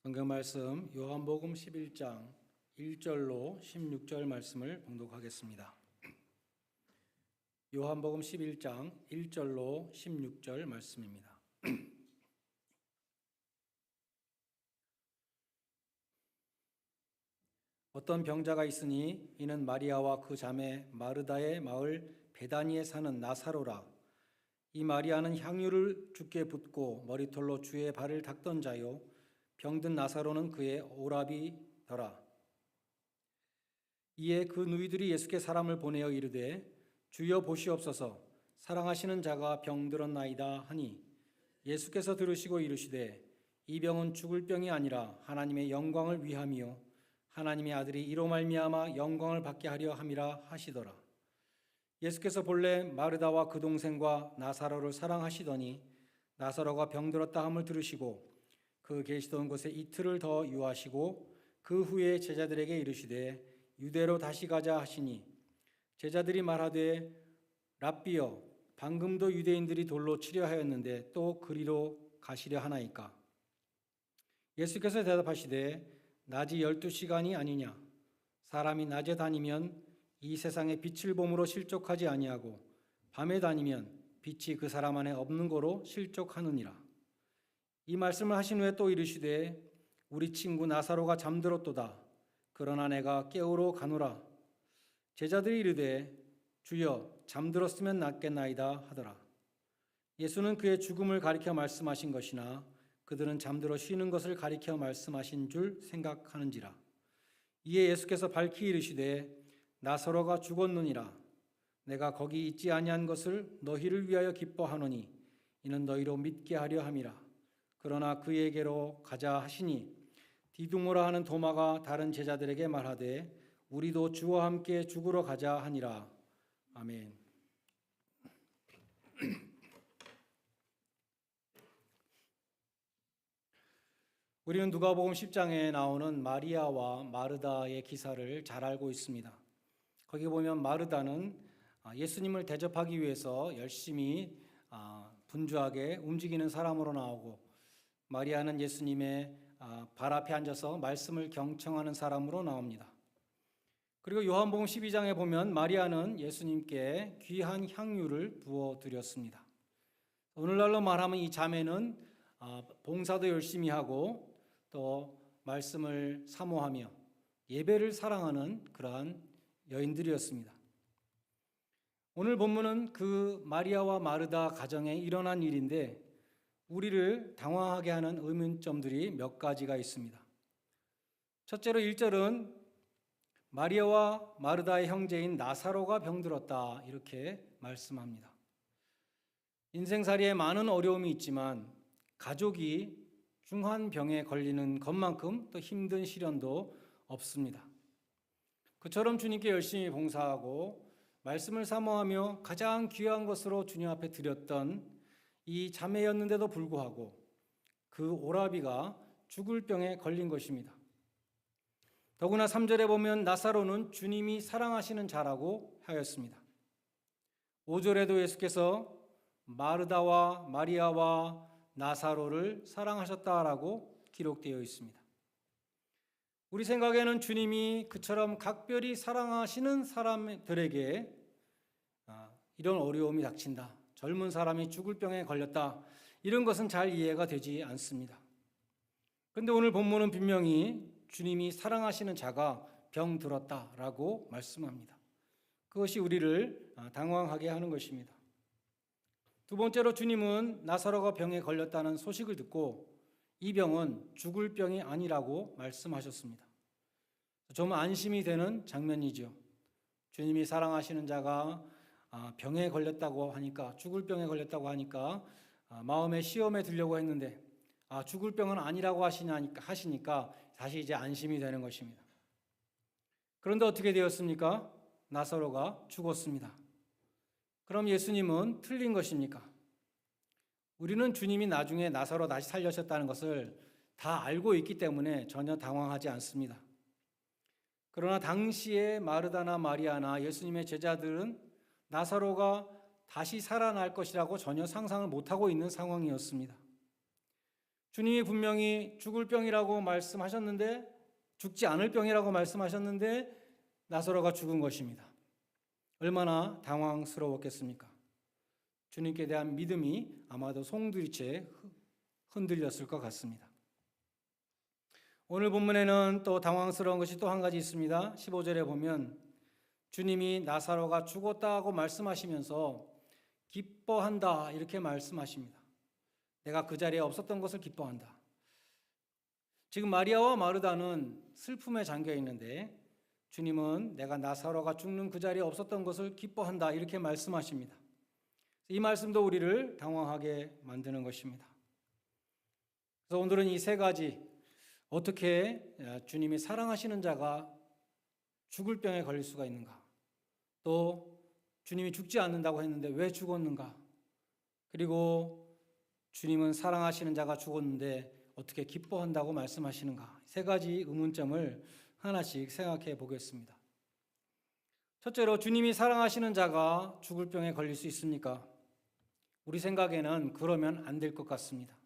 성경 말씀 요한복음 11장 1절로 16절 말씀을 봉독하겠습니다. 요한복음 11장 1절로 16절 말씀입니다. 어떤 병자가 있으니 이는 마리아와 그 자매 마르다의 마을 베다니에 사는 나사로라. 이 마리아는 향유를 주께 붓고 머리털로 주의 발을 닦던 자요, 병든 나사로는 그의 오라비더라. 이에 그 누이들이 예수께 사람을 보내어 이르되 주여 보시옵소서, 사랑하시는 자가 병들었나이다 하니 예수께서 들으시고 이르시되 이 병은 죽을 병이 아니라 하나님의 영광을 위함이요 하나님의 아들이 이로 말미암아 영광을 받게 하려 함이라 하시더라. 예수께서 본래 마르다와 그 동생과 나사로를 사랑하시더니 나사로가 병들었다 함을 들으시고 그 계시던 곳에 이틀을 더 유하시고 그 후에 제자들에게 이르시되 유대로 다시 가자 하시니 제자들이 말하되 랍비여, 방금도 유대인들이 돌로 치려 하였는데 또 그리로 가시려 하나이까? 예수께서 대답하시되 낮이 12시간이 아니냐? 사람이 낮에 다니면 이 세상의 빛을 봄으로 실족하지 아니하고 밤에 다니면 빛이 그 사람 안에 없는 거로 실족하느니라. 이 말씀을 하신 후에 또 이르시되 우리 친구 나사로가 잠들었도다. 그러나 내가 깨우러 가노라. 제자들이 이르되 주여, 잠들었으면 낫겠나이다 하더라. 예수는 그의 죽음을 가리켜 말씀하신 것이나 그들은 잠들어 쉬는 것을 가리켜 말씀하신 줄 생각하는지라. 이에 예수께서 밝히 이르시되 나사로가 죽었느니라. 내가 거기 있지 아니한 것을 너희를 위하여 기뻐하노니 이는 너희로 믿게 하려 함이라. 그러나 그에게로 가자 하시니 디두모라 하는 도마가 다른 제자들에게 말하되 우리도 주와 함께 죽으러 가자 하니라. 아멘. 우리는 누가복음 10장에 나오는 마리아와 마르다의 기사를 잘 알고 있습니다. 거기 보면 마르다는 예수님을 대접하기 위해서 열심히 분주하게 움직이는 사람으로 나오고, 마리아는 예수님의 발 앞에 앉아서 말씀을 경청하는 사람으로 나옵니다. 그리고 요한복음 12장에 보면 마리아는 예수님께 귀한 향유를 부어드렸습니다. 오늘날로 말하면 이 자매는 봉사도 열심히 하고 또 말씀을 사모하며 예배를 사랑하는 그러한 여인들이었습니다. 오늘 본문은 그 마리아와 마르다 가정에 일어난 일인데 우리를 당황하게 하는 의문점들이 몇 가지가 있습니다. 첫째로 1절은 마리아와 마르다의 형제인 나사로가 병들었다 이렇게 말씀합니다. 인생살이에 많은 어려움이 있지만 가족이 중한 병에 걸리는 것만큼 또 힘든 시련도 없습니다. 그처럼 주님께 열심히 봉사하고 말씀을 사모하며 가장 귀한 것으로 주님 앞에 드렸던 이 자매였는데도 불구하고 그 오라비가 죽을 병에 걸린 것입니다. 더구나 3절에 보면 나사로는 주님이 사랑하시는 자라고 하였습니다. 5절에도 예수께서 마르다와 마리아와 나사로를 사랑하셨다라고 기록되어 있습니다. 우리 생각에는 주님이 그처럼 각별히 사랑하시는 사람들에게 이런 어려움이 닥친다, 젊은 사람이 죽을 병에 걸렸다, 이런 것은 잘 이해가 되지 않습니다. 그런데 오늘 본문은 분명히 주님이 사랑하시는 자가 병들었다라고 말씀합니다. 그것이 우리를 당황하게 하는 것입니다. 두 번째로 주님은 나사로가 병에 걸렸다는 소식을 듣고 이 병은 죽을 병이 아니라고 말씀하셨습니다. 좀 안심이 되는 장면이죠. 주님이 사랑하시는 자가 병에 걸렸다고 하니까, 죽을 병에 걸렸다고 하니까 마음의 시험에 들려고 했는데 죽을 병은 아니라고 하시니까 다시 이제 안심이 되는 것입니다. 그런데 어떻게 되었습니까? 나사로가 죽었습니다. 그럼 예수님은 틀린 것입니까? 우리는 주님이 나중에 나사로 다시 살려셨다는 것을 다 알고 있기 때문에 전혀 당황하지 않습니다. 그러나 당시에 마르다나 마리아나 예수님의 제자들은 나사로가 다시 살아날 것이라고 전혀 상상을 못하고 있는 상황이었습니다. 주님이 분명히 죽을 병이라고 말씀하셨는데, 죽지 않을 병이라고 말씀하셨는데 나사로가 죽은 것입니다. 얼마나 당황스러웠겠습니까? 주님께 대한 믿음이 아마도 송두리째 흔들렸을 것 같습니다. 오늘 본문에는 또 당황스러운 것이 또 한 가지 있습니다. 15절에 보면 주님이 나사로가 죽었다고 말씀하시면서 기뻐한다 이렇게 말씀하십니다. 내가 그 자리에 없었던 것을 기뻐한다. 지금 마리아와 마르다는 슬픔에 잠겨 있는데 주님은 내가 나사로가 죽는 그 자리에 없었던 것을 기뻐한다 이렇게 말씀하십니다. 이 말씀도 우리를 당황하게 만드는 것입니다. 그래서 오늘은 이 세 가지, 어떻게 주님이 사랑하시는 자가 죽을 병에 걸릴 수가 있는가, 또 주님이 죽지 않는다고 했는데 왜 죽었는가, 그리고 주님은 사랑하시는 자가 죽었는데 어떻게 기뻐한다고 말씀하시는가, 세 가지 의문점을 하나씩 생각해 보겠습니다. 첫째로, 주님이 사랑하시는 자가 죽을 병에 걸릴 수 있습니까? 우리 생각에는 그러면 안 될 것 같습니다.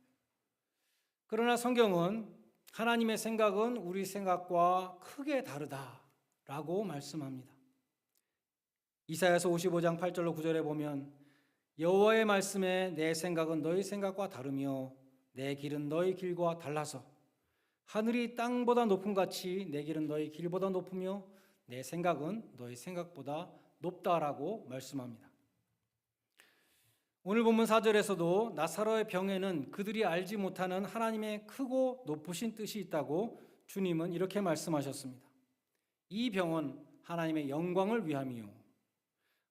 그러나 성경은 하나님의 생각은 우리 생각과 크게 다르다라고 말씀합니다. 이사야서 55장 8절로 9절에 보면 여호와의 말씀에 내 생각은 너희 생각과 다르며 내 길은 너희 길과 달라서 하늘이 땅보다 높음 같이 내 길은 너희 길보다 높으며 내 생각은 너희 생각보다 높다라고 말씀합니다. 오늘 본문 4절에서도 나사로의 병에는 그들이 알지 못하는 하나님의 크고 높으신 뜻이 있다고 주님은 이렇게 말씀하셨습니다. 이 병은 하나님의 영광을 위함이요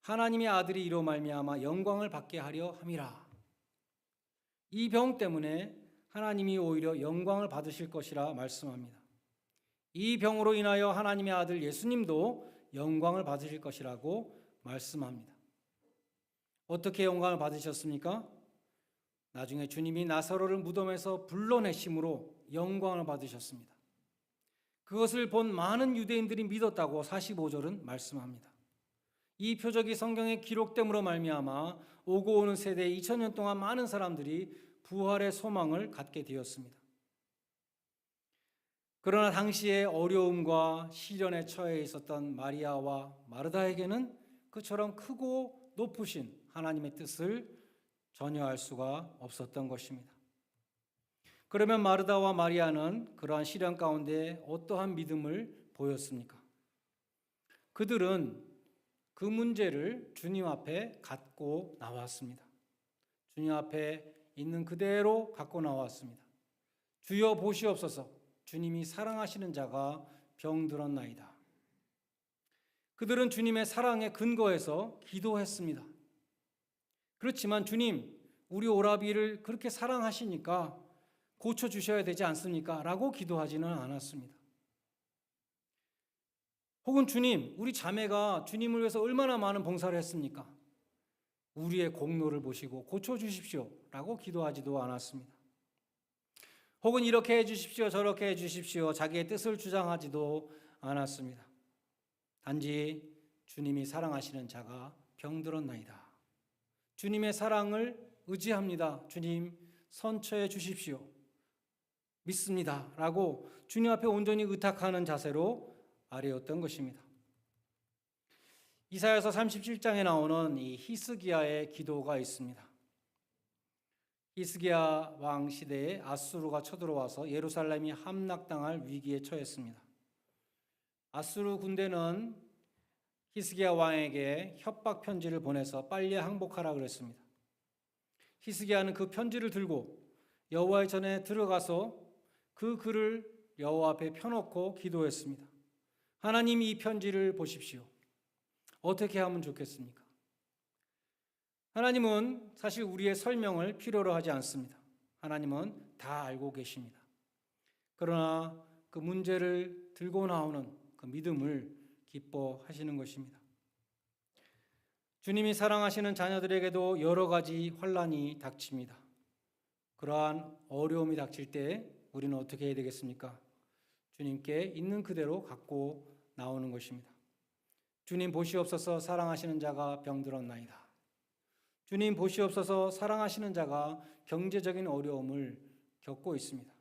하나님의 아들이 이로 말미암아 영광을 받게 하려 함이라. 이 병 때문에 하나님이 오히려 영광을 받으실 것이라 말씀합니다. 이 병으로 인하여 하나님의 아들 예수님도 영광을 받으실 것이라고 말씀합니다. 어떻게 영광을 받으셨습니까? 나중에 주님이 나사로를 무덤에서 불러내심으로 영광을 받으셨습니다. 그것을 본 많은 유대인들이 믿었다고 45절은 말씀합니다. 이 표적이 성경에 기록됨으로 말미암아 오고 오는 세대에 2000년 동안 많은 사람들이 부활의 소망을 갖게 되었습니다. 그러나 당시에 어려움과 시련에 처해 있었던 마리아와 마르다에게는 그처럼 크고 높으신 하나님의 뜻을 전혀 알 수가 없었던 것입니다. 그러면 마르다와 마리아는 그러한 시련 가운데 어떠한 믿음을 보였습니까? 그들은 그 문제를 주님 앞에 갖고 나왔습니다. 주님 앞에 있는 그대로 갖고 나왔습니다. 주여 보시옵소서, 주님이 사랑하시는 자가 병들었나이다. 그들은 주님의 사랑에 근거해서 기도했습니다. 그렇지만 주님, 우리 오라비를 그렇게 사랑하시니까 고쳐주셔야 되지 않습니까? 라고 기도하지는 않았습니다. 혹은 주님, 우리 자매가 주님을 위해서 얼마나 많은 봉사를 했습니까? 우리의 공로를 보시고 고쳐주십시오 라고 기도하지도 않았습니다. 혹은 이렇게 해주십시오, 저렇게 해주십시오, 자기의 뜻을 주장하지도 않았습니다. 단지 주님이 사랑하시는 자가 병들었나이다. 주님의 사랑을 의지합니다. 주님 선처해 주십시오. 믿습니다. 라고 주님 앞에 온전히 의탁하는 자세로 아뢰었던 것입니다. 이사야서 37장에 나오는 이 히스기야의 기도가 있습니다. 히스기야 왕 시대에 아수르가 쳐들어와서 예루살렘이 함락당할 위기에 처했습니다. 아수르 군대는 히스기야 왕에게 협박 편지를 보내서 빨리 항복하라 그랬습니다. 히스기야는 그 편지를 들고 여호와의 전에 들어가서 그 글을 여호와 앞에 펴놓고 기도했습니다. 하나님, 이 편지를 보십시오. 어떻게 하면 좋겠습니까? 하나님은 사실 우리의 설명을 필요로 하지 않습니다. 하나님은 다 알고 계십니다. 그러나 그 문제를 들고 나오는 그 믿음을 기뻐하시는 것입니다. 주님이 사랑하시는 자녀들에게도 여러 가지 환난이 닥칩니다. 그러한 어려움이 닥칠 때 우리는 어떻게 해야 되겠습니까? 주님께 있는 그대로 갖고 나오는 것입니다. 주님 보시옵소서, 사랑하시는 자가 병들었나이다. 주님 보시옵소서, 사랑하시는 자가 경제적인 어려움을 겪고 있습니다.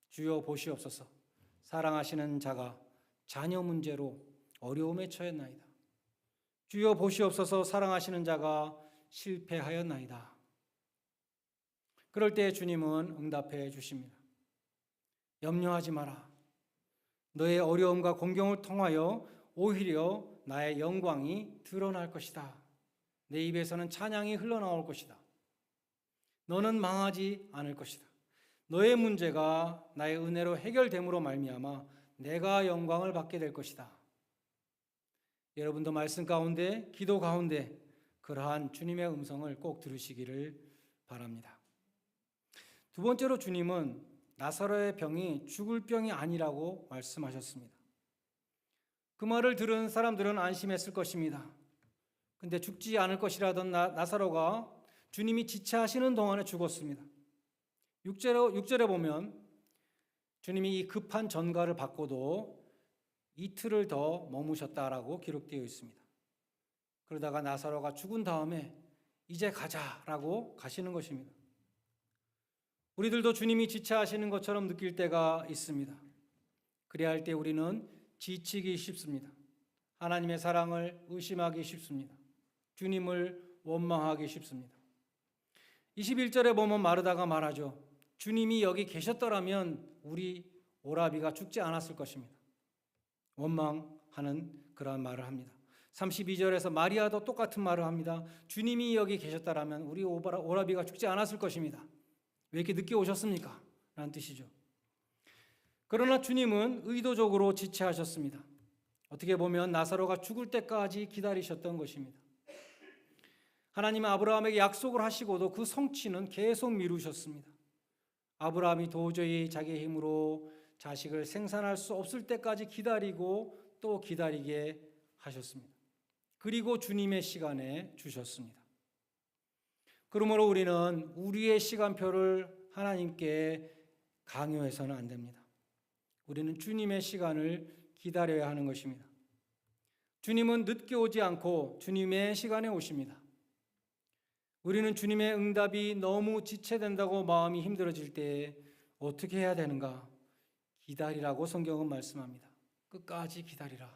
주여 보시옵소서. 사랑하시는 자가 자녀 문제로 어려움에 처했나이다. 주여 보시옵소서. 사랑하시는 자가 실패하였나이다. 그럴 때 주님은 응답해 주십니다. 염려하지 마라. 너의 어려움과 공경을 통하여 오히려 나의 영광이 드러날 것이다. 내 입에서는 찬양이 흘러나올 것이다. 너는 망하지 않을 것이다. 너의 문제가 나의 은혜로 해결됨으로 말미암아 내가 영광을 받게 될 것이다. 여러분도 말씀 가운데, 기도 가운데 그러한 주님의 음성을 꼭 들으시기를 바랍니다. 두 번째로 주님은 나사로의 병이 죽을 병이 아니라고 말씀하셨습니다. 그 말을 들은 사람들은 안심했을 것입니다. 근데 죽지 않을 것이라던 나사로가 주님이 지체하시는 동안에 죽었습니다. 6절에 보면 주님이 이 급한 전가를 받고도 이틀을 더 머무셨다라고 기록되어 있습니다. 그러다가 나사로가 죽은 다음에 이제 가자라고 가시는 것입니다. 우리들도 주님이 지체하시는 것처럼 느낄 때가 있습니다. 그래야 할 때 우리는 지치기 쉽습니다. 하나님의 사랑을 의심하기 쉽습니다. 주님을 원망하기 쉽습니다. 21절에 보면 마르다가 말하죠. 주님이 여기 계셨더라면 우리 오라비가 죽지 않았을 것입니다. 원망하는 그러한 말을 합니다. 32절에서 마리아도 똑같은 말을 합니다. 주님이 여기 계셨더라면 우리 오라비가 죽지 않았을 것입니다. 왜 이렇게 늦게 오셨습니까? 라는 뜻이죠. 그러나 주님은 의도적으로 지체하셨습니다. 어떻게 보면 나사로가 죽을 때까지 기다리셨던 것입니다. 하나님은 아브라함에게 약속을 하시고도 그 성취는 계속 미루셨습니다. 아브라함이 도저히 자기의 힘으로 자식을 생산할 수 없을 때까지 기다리고 또 기다리게 하셨습니다. 그리고 주님의 시간에 주셨습니다. 그러므로 우리는 우리의 시간표를 하나님께 강요해서는 안 됩니다. 우리는 주님의 시간을 기다려야 하는 것입니다. 주님은 늦게 오지 않고 주님의 시간에 오십니다. 우리는 주님의 응답이 너무 지체된다고 마음이 힘들어질 때 어떻게 해야 되는가? 기다리라고 성경은 말씀합니다. 끝까지 기다리라.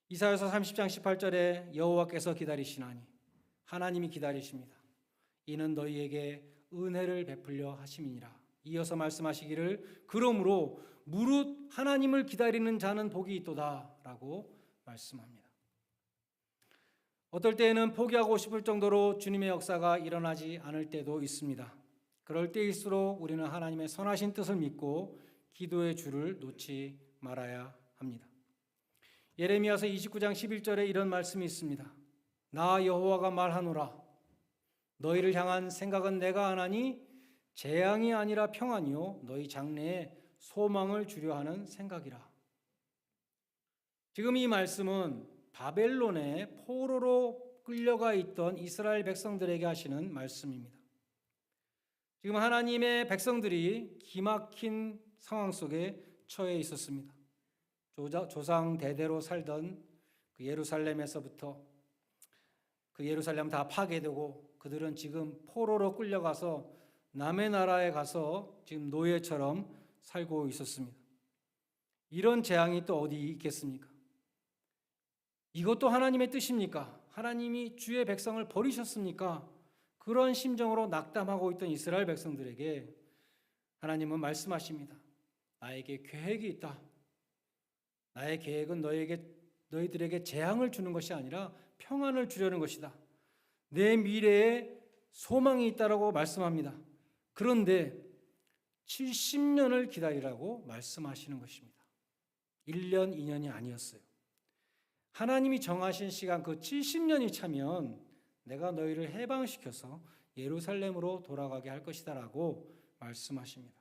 이사야서 30장 18절에 여호와께서 기다리시나니 하나님이 기다리십니다. 이는 너희에게 은혜를 베풀려 하심이니라. 이어서 말씀하시기를 그러므로 무릇 하나님을 기다리는 자는 복이 있도다 라고 말씀합니다. 어떨 때에는 포기하고 싶을 정도로 주님의 역사가 일어나지 않을 때도 있습니다. 그럴 때일수록 우리는 하나님의 선하신 뜻을 믿고 기도의 줄을 놓지 말아야 합니다. 예레미야서 29장 11절에 이런 말씀이 있습니다. 나 여호와가 말하노라. 너희를 향한 생각은 내가 하나니 재앙이 아니라 평안이요 너희 장래에 소망을 주려 하는 생각이라. 지금 이 말씀은 바벨론의 포로로 끌려가 있던 이스라엘 백성들에게 하시는 말씀입니다. 지금 하나님의 백성들이 기막힌 상황 속에 처해 있었습니다. 조상 대대로 살던 그 예루살렘에서부터 그 예루살렘 다 파괴되고 그들은 지금 포로로 끌려가서 남의 나라에 가서 지금 노예처럼 살고 있었습니다. 이런 재앙이 또 어디 있겠습니까? 이것도 하나님의 뜻입니까? 하나님이 주의 백성을 버리셨습니까? 그런 심정으로 낙담하고 있던 이스라엘 백성들에게 하나님은 말씀하십니다. 나에게 계획이 있다. 나의 계획은 너희들에게 재앙을 주는 것이 아니라 평안을 주려는 것이다. 내 미래에 소망이 있다라고 말씀합니다. 그런데 70년을 기다리라고 말씀하시는 것입니다. 1년, 2년이 아니었어요. 하나님이 정하신 시간 그 70년이 차면 내가 너희를 해방시켜서 예루살렘으로 돌아가게 할 것이다 라고 말씀하십니다.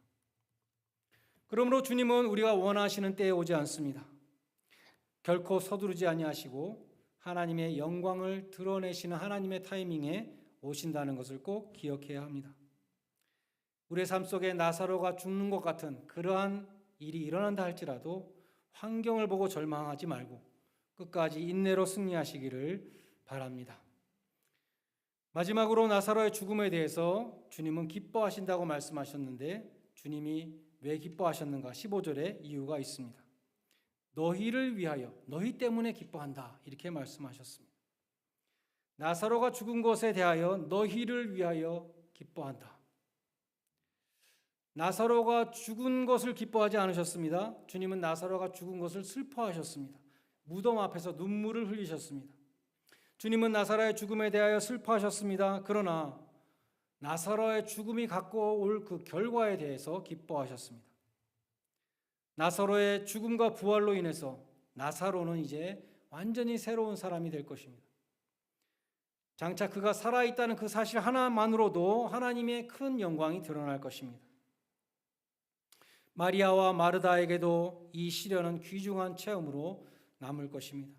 그러므로 주님은 우리가 원하시는 때에 오지 않습니다. 결코 서두르지 아니하시고 하나님의 영광을 드러내시는 하나님의 타이밍에 오신다는 것을 꼭 기억해야 합니다. 우리의 삶 속에 나사로가 죽는 것 같은 그러한 일이 일어난다 할지라도 환경을 보고 절망하지 말고 끝까지 인내로 승리하시기를 바랍니다. 마지막으로 나사로의 죽음에 대해서 주님은 기뻐하신다고 말씀하셨는데 주님이 왜 기뻐하셨는가? 15절에 이유가 있습니다. 너희를 위하여, 너희 때문에 기뻐한다, 이렇게 말씀하셨습니다. 나사로가 죽은 것에 대하여 너희를 위하여 기뻐한다. 나사로가 죽은 것을 기뻐하지 않으셨습니다. 주님은 나사로가 죽은 것을 슬퍼하셨습니다. 무덤 앞에서 눈물을 흘리셨습니다. 주님은 나사로의 죽음에 대하여 슬퍼하셨습니다. 그러나 나사로의 죽음이 갖고 올 그 결과에 대해서 기뻐하셨습니다. 나사로의 죽음과 부활로 인해서 나사로는 이제 완전히 새로운 사람이 될 것입니다. 장차 그가 살아있다는 그 사실 하나만으로도 하나님의 큰 영광이 드러날 것입니다. 마리아와 마르다에게도 이 시련은 귀중한 체험으로 남을 것입니다.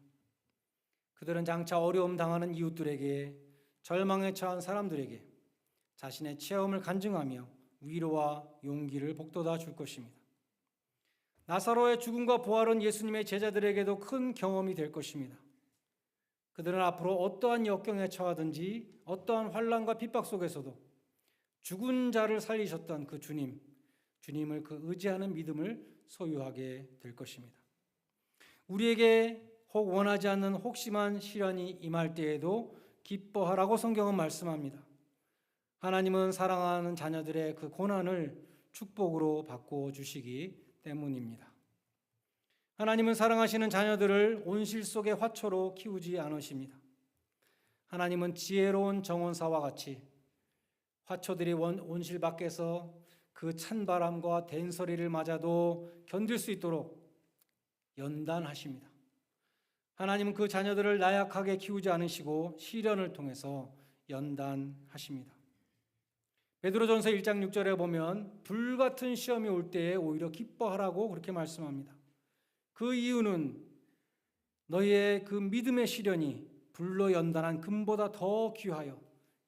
그들은 장차 어려움 당하는 이웃들에게, 절망에 처한 사람들에게 자신의 체험을 간증하며 위로와 용기를 북돋아 줄 것입니다. 나사로의 죽음과 부활은 예수님의 제자들에게도 큰 경험이 될 것입니다. 그들은 앞으로 어떠한 역경에 처하든지 어떠한 환난과 핍박 속에서도 죽은 자를 살리셨던 그 주님을 그 의지하는 믿음을 소유하게 될 것입니다. 우리에게 혹 원하지 않는 혹심한 시련이 임할 때에도 기뻐하라고 성경은 말씀합니다. 하나님은 사랑하는 자녀들의 그 고난을 축복으로 바꿔 주시기 때문입니다. 하나님은 사랑하시는 자녀들을 온실 속의 화초로 키우지 않으십니다. 하나님은 지혜로운 정원사와 같이 화초들이 온실 밖에서 그 찬바람과 된소리를 맞아도 견딜 수 있도록 연단하십니다. 하나님은 그 자녀들을 나약하게 키우지 않으시고 시련을 통해서 연단하십니다. 베드로전서 1장 6절에 보면 불같은 시험이 올 때에 오히려 기뻐하라고 그렇게 말씀합니다. 그 이유는 너희의 그 믿음의 시련이 불로 연단한 금보다 더 귀하여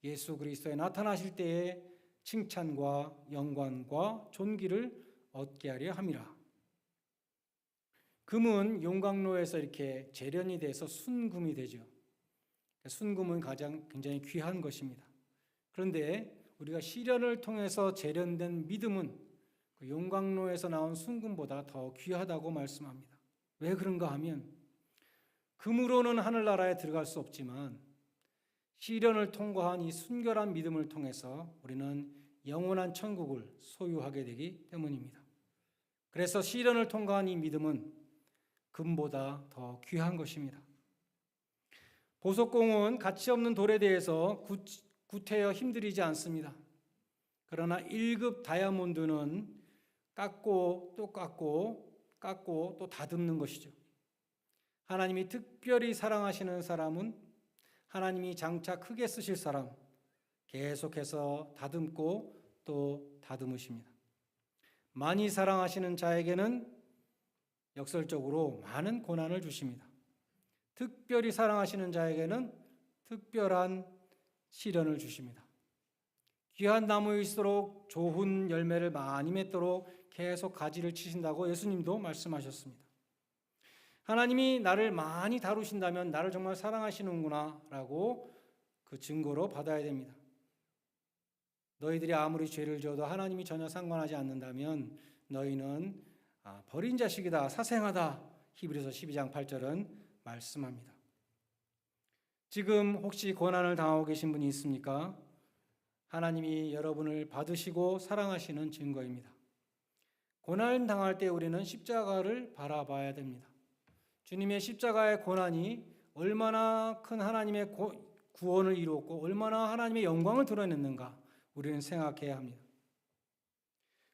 예수 그리스도에 나타나실 때에 칭찬과 영광과 존귀를 얻게 하려 함이라. 금은 용광로에서 이렇게 재련이 돼서 순금이 되죠. 순금은 굉장히 귀한 것입니다. 그런데 우리가 시련을 통해서 재련된 믿음은 그 용광로에서 나온 순금보다 더 귀하다고 말씀합니다. 왜 그런가 하면 금으로는 하늘나라에 들어갈 수 없지만 시련을 통과한 이 순결한 믿음을 통해서 우리는 영원한 천국을 소유하게 되기 때문입니다. 그래서 시련을 통과한 이 믿음은 금보다 더 귀한 것입니다. 보석공은 가치 없는 돌에 대해서 구태여 힘들이지 않습니다. 그러나 1급 다이아몬드는 깎고 또 다듬는 것이죠. 하나님이 특별히 사랑하시는 사람은 하나님이 장차 크게 쓰실 사람 계속해서 다듬고 또 다듬으십니다. 많이 사랑하시는 자에게는 역설적으로 많은 고난을 주십니다. 특별히 사랑하시는 자에게는 특별한 시련을 주십니다. 귀한 나무일수록 좋은 열매를 많이 맺도록 계속 가지를 치신다고 예수님도 말씀하셨습니다. 하나님이 나를 많이 다루신다면 나를 정말 사랑하시는구나 라고 그 증거로 받아야 됩니다. 너희들이 아무리 죄를 지어도 하나님이 전혀 상관하지 않는다면 너희는 버린 자식이다, 사생하다. 히브리서 12장 8절은 말씀합니다. 지금 혹시 고난을 당하고 계신 분이 있습니까? 하나님이 여러분을 받으시고 사랑하시는 증거입니다. 고난 당할 때 우리는 십자가를 바라봐야 됩니다. 주님의 십자가의 고난이 얼마나 큰 하나님의 구원을 이루었고 얼마나 하나님의 영광을 드러냈는가 우리는 생각해야 합니다.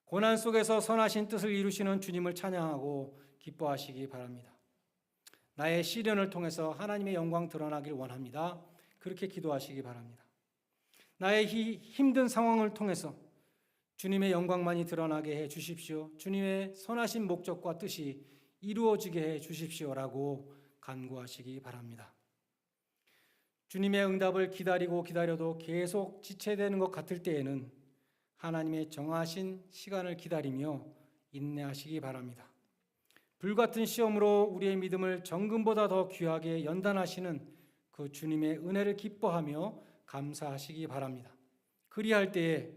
고난 속에서 선하신 뜻을 이루시는 주님을 찬양하고 기뻐하시기 바랍니다. 나의 시련을 통해서 하나님의 영광 드러나길 원합니다. 그렇게 기도하시기 바랍니다. 나의 힘든 상황을 통해서 주님의 영광만이 드러나게 해 주십시오. 주님의 선하신 목적과 뜻이 이루어지게 해 주십시오라고 간구하시기 바랍니다. 주님의 응답을 기다려도 계속 지체되는 것 같을 때에는 하나님의 정하신 시간을 기다리며 인내하시기 바랍니다. 불같은 시험으로 우리의 믿음을 정금보다 더 귀하게 연단하시는 그 주님의 은혜를 기뻐하며 감사하시기 바랍니다. 그리할 때에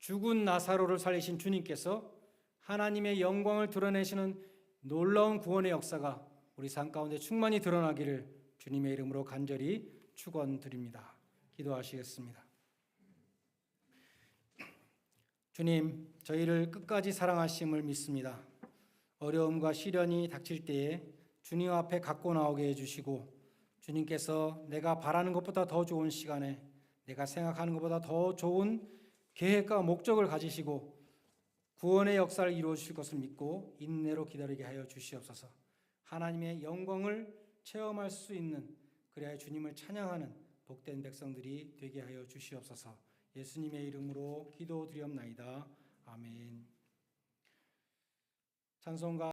죽은 나사로를 살리신 주님께서 하나님의 영광을 드러내시는 놀라운 구원의 역사가 우리 삶 가운데 충만히 드러나기를 주님의 이름으로 간절히 축원드립니다. 기도하시겠습니다. 주님, 저희를 끝까지 사랑하심을 믿습니다. 어려움과 시련이 닥칠 때에 주님 앞에 갖고 나오게 해주시고, 주님께서 내가 바라는 것보다 더 좋은 시간에, 내가 생각하는 것보다 더 좋은 계획과 목적을 가지시고 구원의 역사를 이루어 주실 것을 믿고 인내로 기다리게 하여 주시옵소서. 하나님의 영광을 체험할 수 있는, 그래야 주님을 찬양하는 복된 백성들이 되게 하여 주시옵소서. 예수님의 이름으로 기도드리옵나이다. 아멘. 찬송가